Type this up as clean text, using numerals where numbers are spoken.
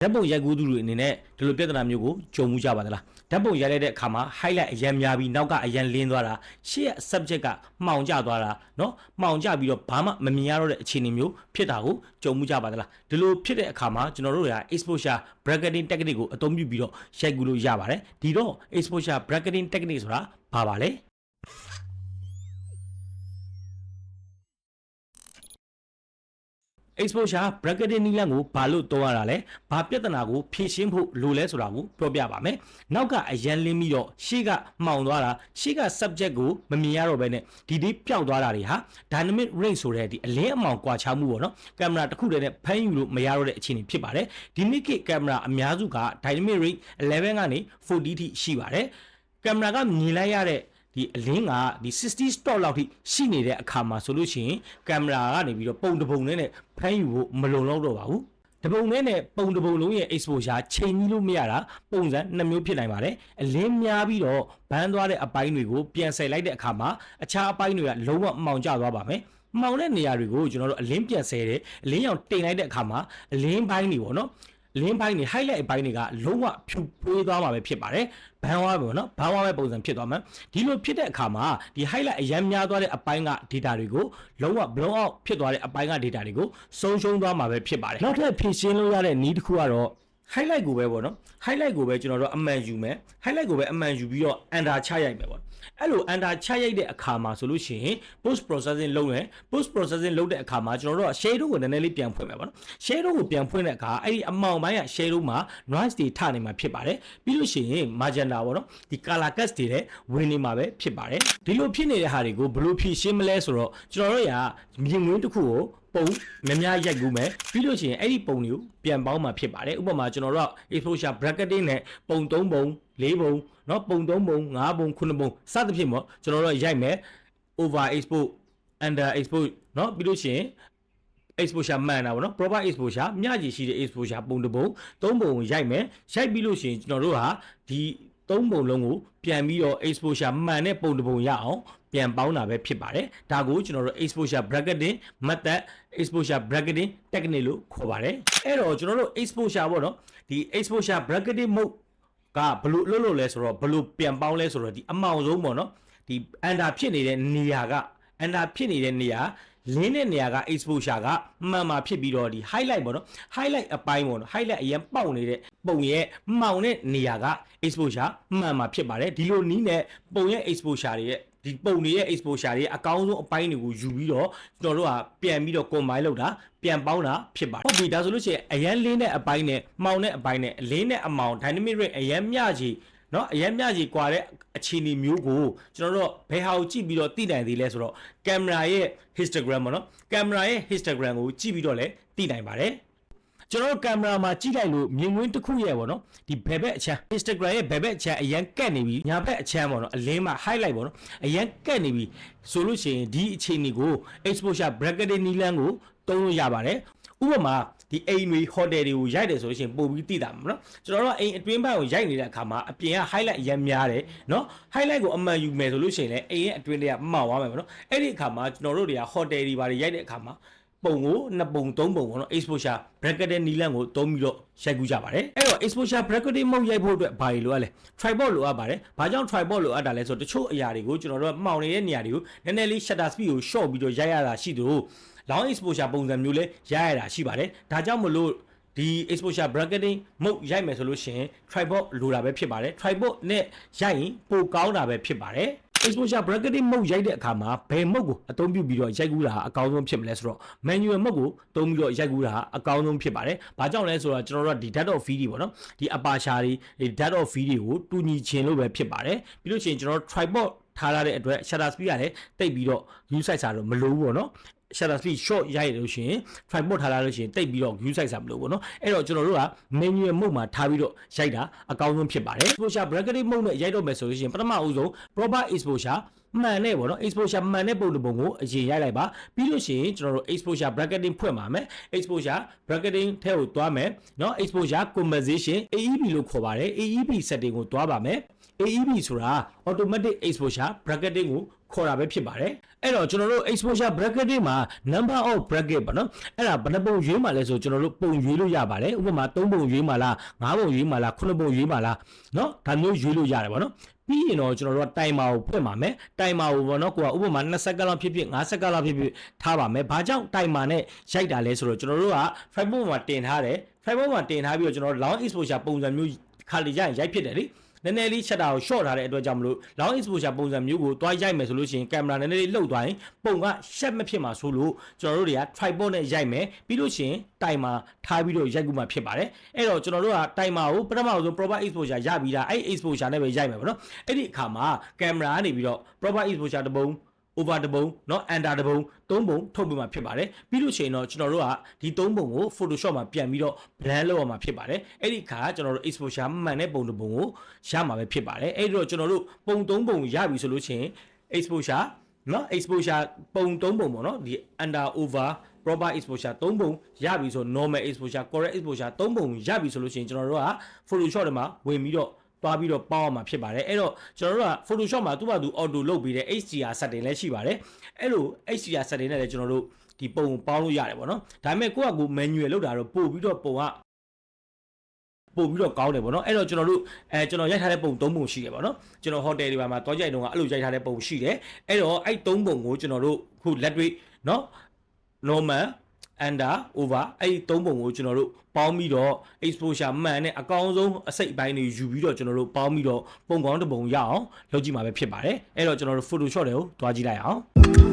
ဓာတ်ပုံရိုက်ကူးသူတွေအနေနဲ့ဒီလိုပြဿနာမျိုးကိုကြုံမှုကြပါသလားဓာတ်ပုံရိုက်လိုက်တဲ့အခါမှာ highlight အရန်များပြီးနောက်ကအရန်လင်းသွားတာရှေ့က subject ကမှောင်ကျသွားတာเนาะမှောင်ကျပြီးတော့ဘာမှမမြင်ရတော့တဲ့အခြေအနေမျိုးဖြစ်တာကိုကြုံမှုကြပါသလားဒီလိုဖြစ်တဲ့အခါမှာကျွန်တော်တို့က exposure bracketing technique ကိုအသုံးပြုပြီးတော့ရိုက်ကူးလို့ရပါတယ်ဒီတော့ exposure bracketing technique ဆိုတာဘာပါလဲ exposure bracketing နည်းလမ်းကိုဘာလို့သုံးရတာလဲဘာပြဿနာကိုဖြေရှင်းဖို့လိုလဲဆိုတာကိုပြောပြပါမယ်နောက်ကအရန်လင်းပြီးတော့ရှေ့ကမှောင်သွားတာရှေ့က subject ကိုမမြင်ရတော့ဘဲနဲ့ဒီပျောက်သွားတာတွေဟာ dynamic range ဆိုတဲ့ဒီအလင်းအမောင်ကွာခြားမှုပေါ့နော်ကင်မရာတစ်ခုတည်းနဲ့ဖမ်းယူလို့မရတော့တဲ့အခြေအနေဖြစ်ပါတယ်ဒီနေ့ကင်မရာအများစုက dynamic range 11ကနေ40ထိရှိပါတယ်ကင်မရာကမြင်လိုက်ရတဲ့ဒီအလင်းကဒီ60 stop လောက်ထိရှိနေတဲ့အခါမှာဆိုလို့ရှိရင်ကင်မရာကနေပြီးတော့ပုံတစ်ပုံနဲ့ဖမ်းယူဖို့မလုံလောက်တော့ပါဘူးတပုံနဲ့ပုံတစ်ပုံလုံးရဲ့ exposure ချိန်ကြီးလို့မရတာပုံစံ2မျိုးဖြစ်နိုင်ပါတယ်အလင်းများပြီးတော့ဘန်းသွားတဲ့အပိုင်းတွေကိုပြန်ဆယ်လိုက်တဲ့အခါမှာအခြားအပိုင်းတွေကလုံးဝမှောင်ကျသွားပါမယ်မှောင်တဲ့နေရာတွေကိုကျွန်တော်တို့အလင်းပြန်ဆယ်တယ်အလင်းရောင်တိမ်လိုက်တဲ့အခါမှာအလင်းပိုင်းတွေပေါ့နော်လင်းပိုင်းတွေ highlight အပိုင်းတွေကလုံးဝဖြူဖွေးသွားမှာပဲဖြစ်ပါတယ်ဘန်းဝါးပဲเนาะဘန်းဝါးပဲပုံစံဖြစ်သွားမှာဒီလိုဖြစ်တဲ့အခါမှာဒီ highlight အရန်များသွားတဲ့အပိုင်းက data တွေကိုလုံးဝ blow out ဖြစ်သွားတဲ့အပိုင်းက data တွေကိုဆုံးရှုံးသွားမှာပဲဖြစ်ပါတယ်နောက်ထပ်ဖြည့်ရှင်းလို့ရတဲ့နည်းတစ်ခုကတော့ highlight ကိုပဲပေါ့နော် highlight ကိုပဲကျွန်တော်တို့အမှန်ယူမယ် highlight ကိုပဲအမှန်ယူပြီးတော့ under ချရိုက်မယ်ပေါ့အဲ့လို under ချရိုက်တဲ့အခါမှာဆိုလို့ရှိရင် post processing လုပ်မယ် post processing လုပ်တဲ့အခါမှာကျွန်တော်တို့က shadow ကိုနည်းနည်းလေးပြန်ဖွင့်မယ်ပေါ့နော် shadow ကိုပြန်ဖွင့်တဲ့အခါအဲ့ဒီအမောင်ပိုင်းက shadow မှာ noise တွေထနေမှာဖြစ်ပါတယ်ပြီးလို့ရှိရင် magenta ပေါ့နော်ဒီ color cast တွေလည်းဝင်နေမှာပဲဖြစ်ပါတယ်ဒီလိုဖြစ်နေတဲ့ဟာတွေကိုဘယ်လိုဖြည့်ရှင်းမလဲဆိုတော့ကျွန်တော်တို့ကမြင်ကွင်းတစ်ခုကိုပုံများရိုက်ကူးမယ်ပြီးလို့ရှိရင်အဲ့ဒီပုံတွေကိုပြန်ပေါင်းမှာဖြစ်ပါတယ်ဥပမာကျွန်တော်တို့က exposure bracketing နဲ့ပုံ3ပုံ4ပုံเนาะပုံ3ပုံ5ပုံ9ပုံစသဖြင့်ပေါ့ကျွန်တော်တို့ရိုက်မယ် over expose under expose เนาะပြီးလို့ရှိရင် exposure မှန်တာပေါ့နော် proper exposure မျှကြီးရှိတဲ့ exposure ပုံတစ်ပုံ3ပုံရိုက်မယ်ရိုက်ပြီးလို့ရှိရင်ကျွန်တော်တို့ဟာဒီ3ပုံလုံးကိုပြန်ပြီးတော့ exposure မှန်တဲ့ပုံတစ်ပုံရအောင်ပြန်ပေါင်းတာပဲဖြစ်ပါတယ်ဒါကိုကျွန်တော်တို့ exposure bracketing method exposure bracketing technique လို့ခေါ်ပါတယ်အဲ့တော့ကျွန်တော်တို့ exposure ပေါ့နော်ဒီ exposure bracketing mode ကဘလို့လွတ်လို့လဲဆိုတော့ဘလို့ပြန်ပေါင်းလဲဆိုတော့ဒီအမောင်ဆုံးပေါ့နော်ဒီ under ဖြစ်နေတဲ့နေရာက under ဖြစ်နေတဲ့နေရာလင်းတဲ့နေရာက exposure ကမှန်မှာဖြစ်ပြီးတော့ဒီ highlight ပေါ့နော် highlight အပိုင်းပေါ့နော် highlight အရင်ပေါက်နေတဲ့ပုံရဲ့မှောင်တဲ့နေရာက exposure မှန်မှာဖြစ်ပါတယ်ဒီလိုနည်းနဲ့ပုံရဲ့ exposure တွေရဲ့ဒီပုံတွေရဲ့ exposure တွေအကောင်းဆုံးအပိုင်းတွေကိုယူပြီးတော့ကျွန်တော်တို့ကပြန်ပြီးတော့ combine လုပ်တာပြန်ပေါင်းတာဖြစ်ပါတယ်ဟုတ်ပြီဒါဆိုလို့ရှိရင်အရင်လင်းတဲ့အပိုင်းနဲ့မှောင်တဲ့အပိုင်းနဲ့လင်းတဲ့အမောင် dynamic range အရင်မျှကြီးเนาะအရင်မျှကြီးကွာတဲ့အခြေအနေမျိုးကိုကျွန်တော်တို့ဘယ်ဟာကိုကြည့်ပြီးတော့သိနိုင်သေးလဲဆိုတော့ကင်မရာရဲ့ histogram ပေါ့နော်ကင်မရာရဲ့ histogram ကိုကြည့်ပြီးတော့လည်းသိနိုင်ပါတယ်ကျွန်တော်တို့ကင်မရာမှာကြည့်လိုက်လို့မြင်ကွင်းတစ်ခုရဲ့ပေါ့နော်ဒီဘယ်ဘက်အချမ်း Instagram ရဲ့ဘယ်ဘက်အချမ်းအရင်ကတ်နေပြီညာဘက်အချမ်းပေါ့နော်အလင်းမှာ highlight ပေါ့နော်အရင်ကတ်နေပြီဆိုလို့ရှိရင်ဒီအခြေအနေကို exposure bracketing နည်းလမ်းကိုသုံးလို့ရပါတယ်ဥပမာဒီအိမ်တွေဟိုတယ်တွေကိုရိုက်တယ်ဆိုလို့ရှိရင်ပို့ပြီးသိတာမှာနော်ကျွန်တော်တို့အိမ်အတွင်းပိုင်းကိုရိုက်နေတဲ့အခါမှာအပြင်က highlight အရင်များတယ်နော် highlight ကိုအမှန်ယူမယ်ဆိုလို့ရှိရင်လည်းအိမ်ရဲ့အတွင်းတွေကမှောင်သွားမယ်ပေါ့နော်အဲ့ဒီအခါမှာကျွန်တော်တို့တွေကဟိုတယ်တွေဘာတွေရိုက်တဲ့အခါမှာပုံကို2ပုံ3ပုံပေါ့နော် exposure bracketing နည်းလမ်းကိုသုံးပြီးတော့ရိုက်ကူးကြပါတယ်အဲ့တော့ exposure bracketing mode ရိုက်ဖို့အတွက်ဘာတွေလိုအပ်လဲ tripod လိုအပ်ပါတယ်ဘာကြောင့် tripod လိုအပ်တာလဲဆိုတော့တချို့အရာတွေကိုကျွန်တော်တို့မှောင်နေတဲ့နေရာတွေကိုနည်းနည်းလေး shutter speed ကို short ပြီးတော့ရိုက်ရတာရှိသလို long exposure ပုံစံမျိုးလေးရိုက်ရတာရှိပါတယ်ဒါကြောင့်မလို့ဒီ exposure bracketing mode ရိုက်မယ်ဆိုလို့ရှိရင် tripod လိုတာပဲဖြစ်ပါတယ် tripod နဲ့ရိုက်ရင်ပိုကောင်းတာပဲဖြစ်ပါတယ် exposure bracketing mode ရိုက်တဲ့အခါမှာဘယ် mode ကိုအသုံးပြုပြီးတော့ရိုက်ကူးတာအကောင်းဆုံးဖြစ်မလဲဆိုတော့ manual mode ကိုသုံးပြီးတော့ရိုက်ကူးတာအကောင်းဆုံးဖြစ်ပါတယ်။ဘာကြောင့်လဲဆိုတော့ကျွန်တော်တို့ကဒီ depth of field တွေပေါ့နော်။ဒီ aperture တွေဒီ depth of field တွေကိုတူညီခြင်းလို့ပဲဖြစ်ပါတယ်။ပြီးလို့ရှိရင်ကျွန်တော်တို့ tripod ထားရတဲ့အတွက် shutter speed ကလည်းတိတ်ပြီးတော့ view size တော့မလိုဘူးပေါ့နော်။ shutter speed short ရိုက်ရလို့ရှိရင် tripod ထားလာလို့ရှိရင်တိတ်ပြီးတော့ view size မလိုဘူးเนาะအဲ့တော့ကျွန်တော်တို့က manual mode မှာထားပြီးတော့ရိုက်တာအကောင်းဆုံးဖြစ်ပါတယ် exposure bracketing mode နဲ့ရိုက်တော့မယ်ဆိုလို့ရှိရင်ပထမအဦးဆုံး proper exposure မှန်နဲ့ပေါ့နော် exposure မှန်တဲ့ပုံတစ်ပုံကိုအရင်ရိုက်လိုက်ပါပြီးလို့ရှိရင်ကျွန်တော်တို့ exposure bracketing ဖွင့်ပါမယ် exposure bracketing ထဲကိုသွားမယ်เนาะ exposure compensation AEB လို့ခေါ်ပါတယ် AEB setting ကိုသွားပါမယ်AEB ဆိုတာ automatic exposure bracketing ကို ခေါ်တာပဲဖြစ်ပါတယ်အဲ့တော့ကျွန်တော်တို့ exposure bracket တွေမှာ number of bracket ပေါ့နော်အဲ့ဒါဘယ်နှပုံရွေးမှာလဲဆိုကျွန်တော်တို့ပုံရွေးလို့ရပါတယ်ဥပမာ3ပုံရွေးမှာလား5ပုံရွေးမှာလား9ပုံရွေးမှာလားเนาะဒါမျိုးရွေးလို့ရတယ်ပေါ့နော်ပြီးရင်တော့ကျွန်တော်တို့ကတိုင်မာကိုဖွင့်ပါမယ်တိုင်မာကိုပေါ့နော်ကိုကဥပမာ20စက္ကန့်လောက်ဖြစ်ဖြစ်5စက္ကန့်လောက်ဖြစ်ဖြစ်ထားပါမယ်ဘာကြောင့်တိုင်မာနဲ့ရိုက်တာလဲဆိုတော့ကျွန်တော်တို့က Facebook မှာတင်ထားတယ် Facebook မှာတင်ထားပြီးတော့ကျွန်တော်တို့ long exposure ပုံစံမျိုးခါလီရရင်ရိုက်ဖြစ်တယ်လေနည်းနည်းလေးချက်တာကို short ထားတဲ့အတွက်ကြောင့်မလို့ long exposure ပုံစံမျိုးကိုတွားရိုက်မယ်ဆိုလို့ရှိရင်ကင်မရာနည်းနည်းလေးလှုပ်သွားရင်ပုံကရှက်မဖြစ်မှာဆိုလို့ကျွန်တော်တို့တွေက tripod နဲ့ရိုက်မယ်ပြီးလို့ရှိရင်တိုင်မာထားပြီးတော့ရိုက်ကူမှဖြစ်ပါတယ်အဲ့တော့ကျွန်တော်တို့ကတိုင်မာကိုပထမဆုံး proper exposure ရပြီးတာအဲ့ exposure နဲ့ပဲရိုက်မယ်ပေါ့နော်အဲ့ဒီအခါမှာကင်မရာကနေပြီးတော့ proper exposure တစ်ပုံover တပုံเนาะ under တပုံ3ပုံထုတ်ပြီးမှဖြစ်ပါတယ်ပြီးလို့ရှိရင်တော့ကျွန်တော်တို့ကဒီ3ပုံကို Photoshop မှာပြန်ပြီးတော့ blend လုပ်ရမှာဖြစ်ပါတယ်အဲ့ဒီအခါကျွန်တော်တို့ exposure မှန်တဲ့ပုံတစ်ပုံကိုရမှာပဲဖြစ်ပါတယ်အဲ့ဒီတော့ကျွန်တော်တို့ပုံ3ပုံရပြီဆိုလို့ရှိရင် exposure เนาะ exposure ပုံ3ပုံပေါ့เนาะဒီ under over proper exposure 3ပုံရပြီဆို normal exposure correct exposure 3ပုံရပြီဆိုလို့ရှိရင်ကျွန်တော်တို့က Photoshop ထဲမှာဝင်ပြီးတော့တွားပြီးတော့ပေါင်းအောင်မှာဖြစ်ပါတယ်အဲ့တော့ကျွန်တော်တို့က Photoshop မှာသူ့ဘာသူ auto လုပ်ပြီးတဲ့ HDR setting လည်းရှိပါတယ်အဲ့လို HDR setting နဲ့လည်းကျွန်တော်တို့ဒီပုံပေါင်းလို့ရတယ်ပေါ့နော်ဒါပေမဲ့ကိုယ့်အကူ manual လုပ်တာတော့ပို့ပြီးတော့ပုံကပို့ပြီးတော့ကောင်းတယ်ပေါ့နော်အဲ့တော့ကျွန်တော်တို့ကျွန်တော်ရိုက်ထားတဲ့ပုံ3ပုံရှိတယ်ပေါ့နော်ကျွန်တော် hotel တွေမှာတွားကြိုက်တော့အဲ့လိုရိုက်ထားတဲ့ပုံရှိတယ်အဲ့တော့အဲ့3ပုံကိုကျွန်တော်တို့ခုလက်တွေ့เนาะ normal under over အဲ့ဒီ3ပုံကိုကျွန်တော်တို့ပေါင်းပြီးတော့ exposure မှန်နဲ့အကောင်းဆုံးအစိတ်အပိုင်းတွေယူပြီးတော့ကျွန်တော်တို့ပေါင်းပြီးတော့ပုံကောင်းတစ်ပုံရအောင်လုပ်ကြည့်မှာပဲဖြစ်ပါတယ်အဲ့တော့ကျွန်တော်တို့ Photoshop တွေကိုတွားကြည့်လိုက်အောင်